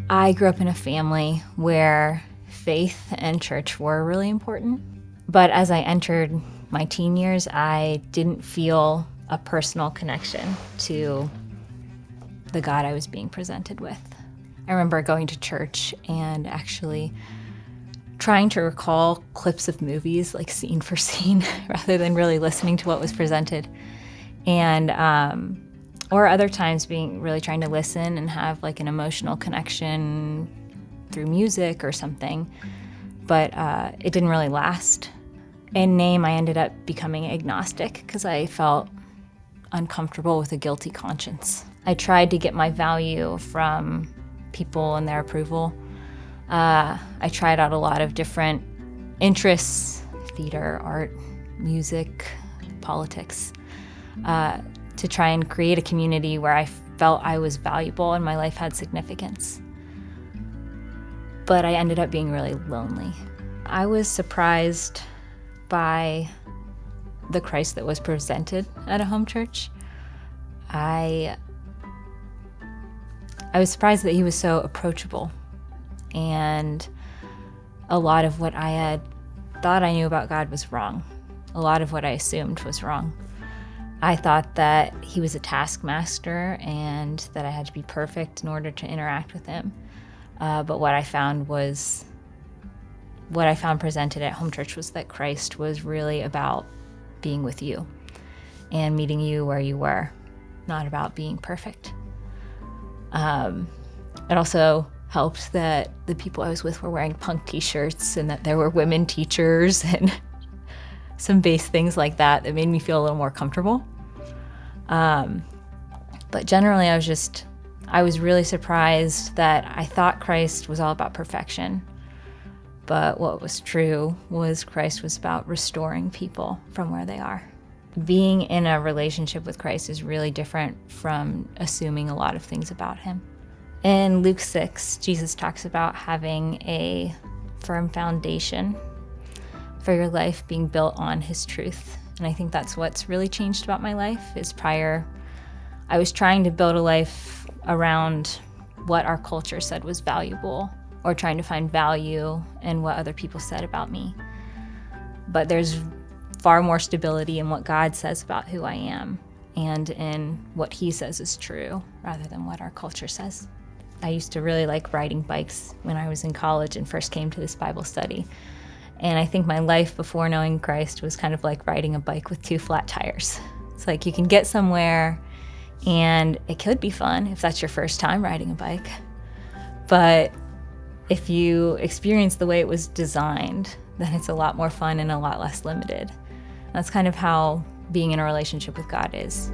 I grew up in a family where faith and church were really important. But as I entered my teen years, I didn't feel a personal connection to the God I was being presented with. I remember going to church and actually trying to recall clips of movies, like scene for scene, rather than really listening to what was presented. And or other times really trying to listen and have like an emotional connection through music or something. But it didn't really last. In name, I ended up becoming agnostic because I felt uncomfortable with a guilty conscience. I tried to get my value from people and their approval. I tried out a lot of different interests, theater, art, music, politics, to try and create a community where I felt I was valuable and my life had significance. But I ended up being really lonely. I was surprised by the Christ that was presented at a home church. I was surprised that he was so approachable, and a lot of what I had thought I knew about God was wrong. A lot of what I assumed was wrong. I thought that he was a taskmaster and that I had to be perfect in order to interact with him. But what I found presented at home church was that Christ was really about being with you and meeting you where you were, not about being perfect. It also helped that the people I was with were wearing punk t-shirts and that there were women teachers and some base things like that made me feel a little more comfortable. But generally I was really surprised that I thought Christ was all about perfection. But what was true was Christ was about restoring people from where they are. Being in a relationship with Christ is really different from assuming a lot of things about him. In Luke 6, Jesus talks about having a firm foundation for your life being built on his truth. And I think that's what's really changed about my life. Prior, I was trying to build a life around what our culture said was valuable, or trying to find value in what other people said about me. But there's far more stability in what God says about who I am and in what he says is true rather than what our culture says. I used to really like riding bikes when I was in college and first came to this Bible study. And I think my life before knowing Christ was kind of like riding a bike with 2 flat tires. It's like you can get somewhere and it could be fun if that's your first time riding a bike. But if you experience the way it was designed, then it's a lot more fun and a lot less limited. That's kind of how being in a relationship with God is.